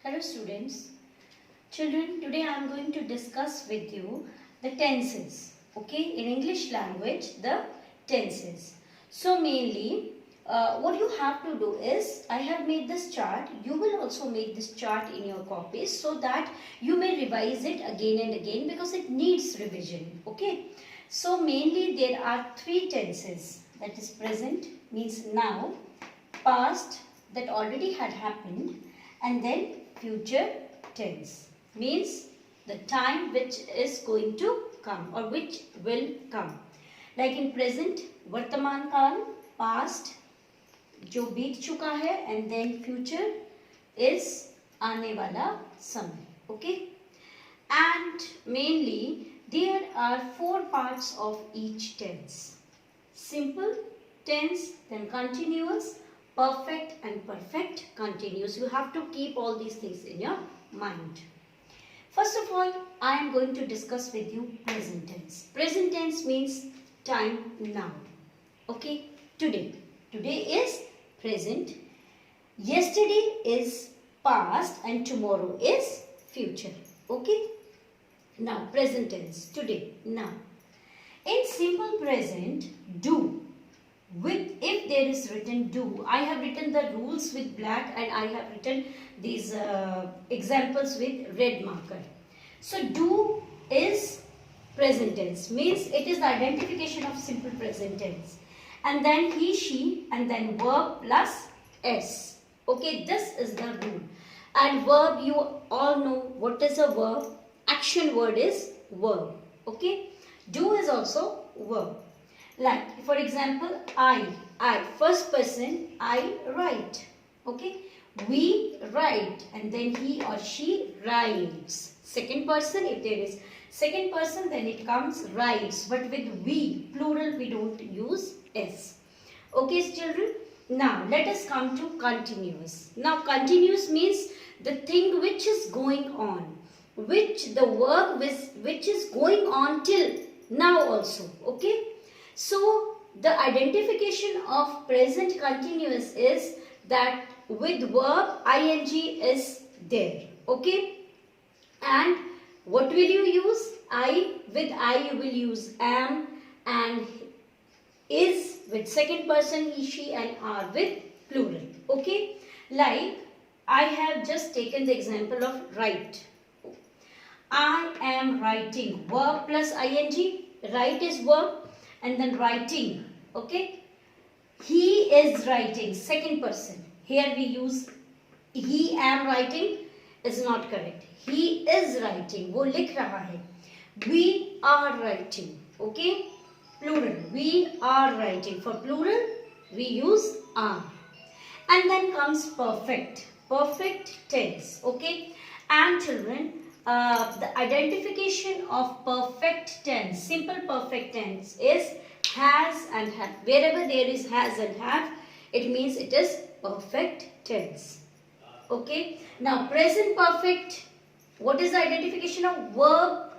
Hello students. Children, today I am going to discuss with you the tenses. Okay, in English language, the tenses. So mainly, what you have to do is, I have made this chart. You will also make this chart in your copies so that you may revise it again and again because it needs revision. Okay. So mainly there are three tenses. That is present means now, past that already had happened, and then future tense means the time which is going to come or which will come. Like in present, वर्तमान काल, past जो बीत चुका है, and then future is आने वाला समय. Okay, and mainly there are four parts of each tense: simple tense, then continuous, perfect and perfect continuous. You have to keep all these things in your mind. First of all, I am going to discuss with you present tense. Present tense means time now. Okay, today. Today is present. Yesterday is past and tomorrow is future. Okay. Now present tense, today, now. In simple present, do. With, if there is written do, I have written the rules with black and I have written these examples with red marker. So do is present tense, means it is the identification of simple present tense, and then he, she, and then verb plus s. Okay, this is the rule. And verb, you all know what is a verb. Action word is verb. Okay, do is also verb. Like, for example, I, first person, I write. Okay, we write, and then he or she writes. Second person, if there is second person, then it comes writes. But with we, plural, we don't use s. Okay, children. Now, let us come to continuous. Now, continuous means the thing which is going on, which the work which is going on till now also. Okay. So, the identification of present continuous is that with verb ing is there. Okay. And what will you use? With I you will use am, and is with second person he, she, and are with plural. Okay. Like I have just taken the example of write. I am writing. Verb plus ing. Write is verb. And then writing. Okay. He is writing. Second person. Here we use he am writing is not correct. He is writing. वो लिख रहा है. We are writing. Okay. Plural. We are writing. For plural, we use are. And then comes perfect. Perfect tense. Okay. And children, the identification of perfect tense, simple perfect tense is has and have. Wherever there is has and have, it means it is perfect tense. Okay. Now present perfect, what is the identification of verb?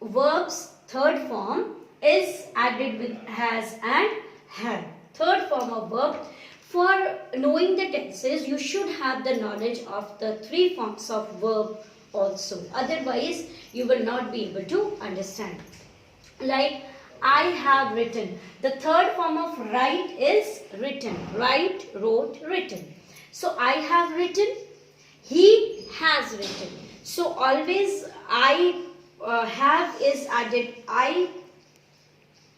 Verbs third form is added with has and have. Third form of verb. For knowing the tenses, you should have the knowledge of the three forms of verb also. Otherwise, you will not be able to understand. Like, I have written. The third form of write is written. Write, wrote, written. So, I have written. He has written. So, always I have is added.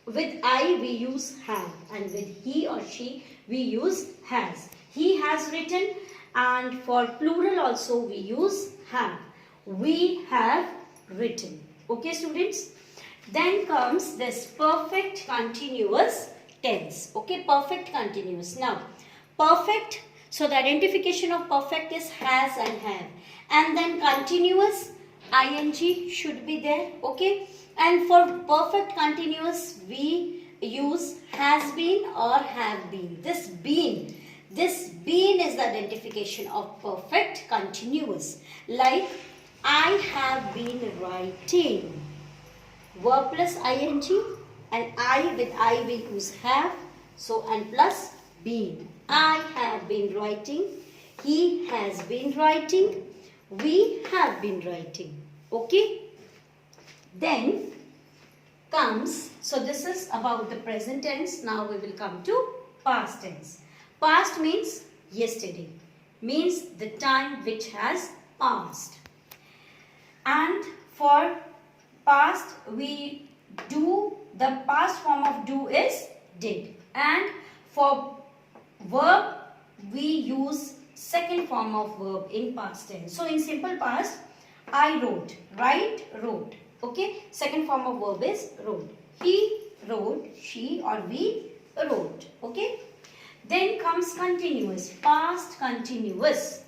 With I we use have, and with he or she we use has. He has written, and for plural also we use have. We have written. Okay, students. Then comes this perfect continuous tense. Okay, perfect continuous. Now, perfect. So, the identification of perfect is has and have. And then continuous, ing should be there. Okay. And for perfect continuous, we use has been or have been. This been is the identification of perfect continuous. Like, I have been writing. Verb plus ing, and I with I will use have. So, and plus been. I have been writing. He has been writing. We have been writing. Okay. Then comes, so this is about the present tense. Now we will come to past tense. Past means yesterday. Means the time which has passed. And for past we do, the past form of do is did. And for verb we use second form of verb in past tense. So in simple past, I wrote, write, wrote. Okay, second form of verb is wrote. He wrote, she or we wrote. Okay. Then comes continuous, past continuous.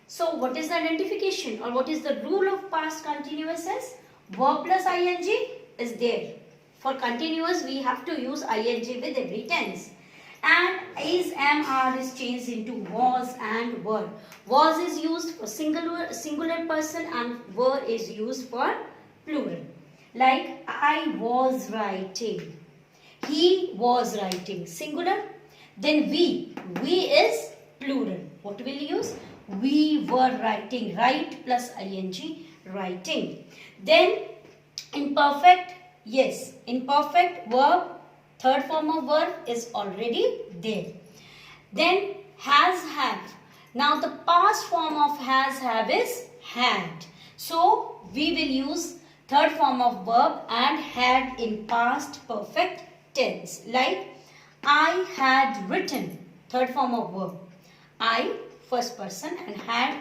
So what is the identification or what is the rule of past continuous is? Verb plus ing is there. For continuous we have to use ing with every tense. And is, am, are is changed into was and were. Was is used for singular person and were is used for plural. Like I was writing. He was writing. Singular. Then we is plural. What will you use? We were writing. Write plus ing. Writing. Then imperfect. Yes. Imperfect verb. Third form of verb is already there. Then has, have. Now the past form of has, have is had. So we will use third form of verb and had in past perfect tense. Like I had written. Third form of verb. I, first person, and had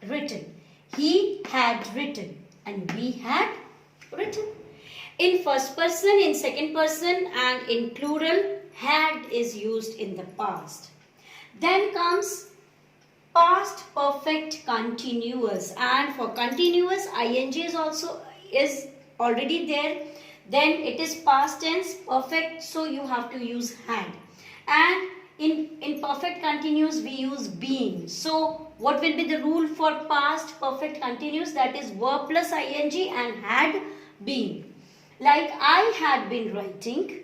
written. He had written and we had written. In first person, in second person and in plural, had is used in the past. Then comes past perfect continuous, and for continuous ing is already there. Then it is past tense perfect, so you have to use had. And in perfect continuous we use been. So what will be the rule for past perfect continuous? That is verb plus ing and had been. Like I had been writing,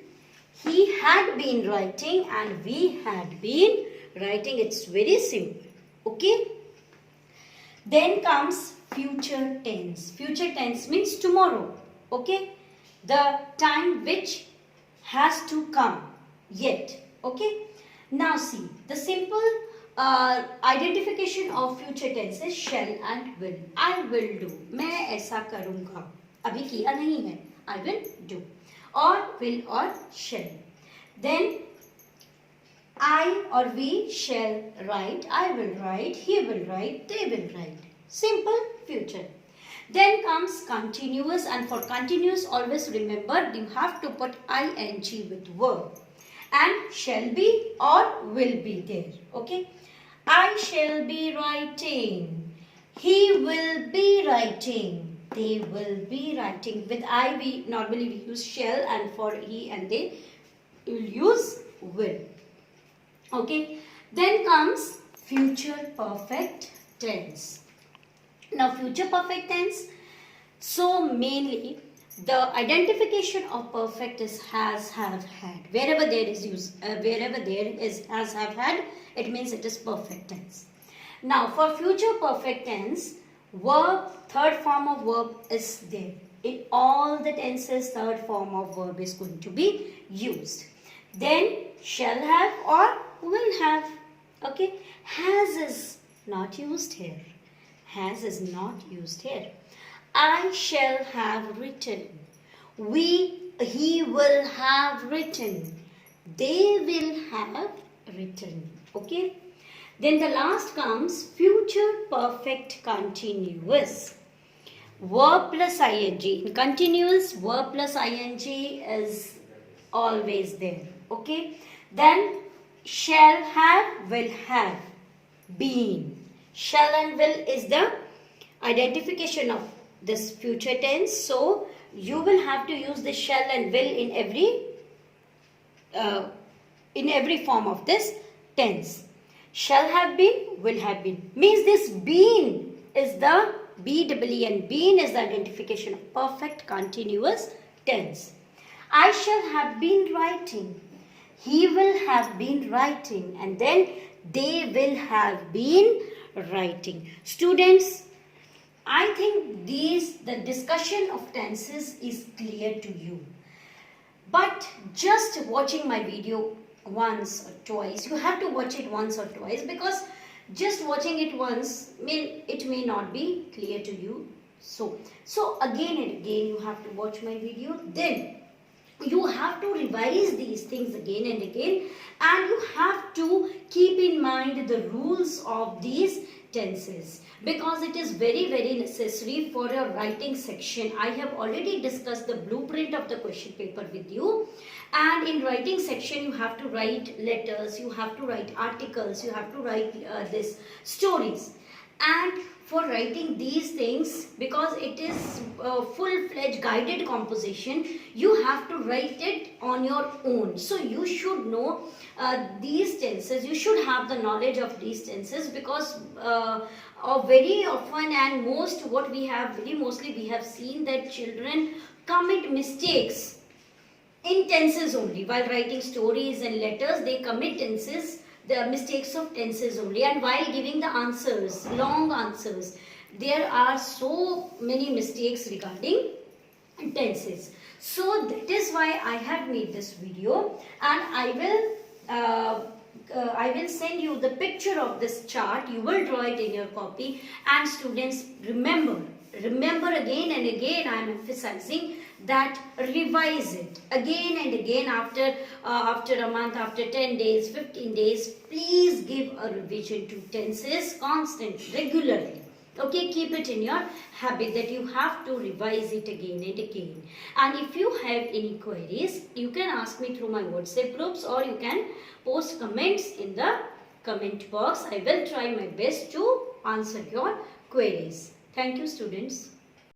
he had been writing and we had been writing. It's very simple. Okay. Then comes future tense. Future tense means tomorrow. Okay. The time which has to come yet. Okay. Now see, the simple identification of future tense is shall and will. I will do. मैं ऐसा करूँगा. अभी किया नहीं है. I will do. Or will or shall. Then I or we shall write. I will write. He will write. They will write. Simple future. Then comes continuous, and for continuous always remember you have to put ing with verb. And shall be or will be there. Okay. I shall be writing. He will be writing. They will be writing. With I we normally we use shall, and for he and they we will use will. Okay. Then comes future perfect tense. Now future perfect tense. So mainly the identification of perfect is has, have, had. Wherever there is has, have, had, it means it is perfect tense. Now for future perfect tense, verb, third form of verb is there. In all the tenses, third form of verb is going to be used. Then shall have or will have. Okay. Has is not used here. Has is not used here. I shall have written. He will have written. They will have written. Okay. Then the last comes future perfect continuous. Verb plus ing. In continuous, verb plus ing is always there. Okay. Then shall have, will have, been. Shall and will is the identification of this future tense. So you will have to use the shall and will in every form of this tense. Shall have been, will have been. Means this been is the B-E-E-N. Been is the identification of perfect continuous tense. I shall have been writing. He will have been writing. And then they will have been writing. Students, I think the discussion of tenses is clear to you. But just watching my video once or twice, you have to watch it once or twice, because just watching it once, it may not be clear to you. So again and again you have to watch my video. Then you have to revise these things again and again, and you have to keep in mind the rules of these tenses, because it is very necessary for your writing section. I have already discussed the blueprint of the question paper with you, and in writing section you have to write letters, you have to write articles, you have to write this stories. And for writing these things, because it is full-fledged guided composition, you have to write it on your own. So you should know these tenses, you should have the knowledge of these tenses, because very often and mostly we have seen that children commit mistakes in tenses only. While writing stories and letters, they commit the mistakes of tenses only, and while giving the answers, long answers, there are so many mistakes regarding tenses. So that is why I have made this video, and I will send you the picture of this chart. You will draw it in your copy, and students, remember again and again, I am emphasizing that revise it again and again after a month, after 10 days, 15 days. Please give a revision to tenses constantly, regularly. Okay, keep it in your habit that you have to revise it again and again. And if you have any queries, you can ask me through my WhatsApp groups, or you can post comments in the comment box. I will try my best to answer your queries. Thank you, students.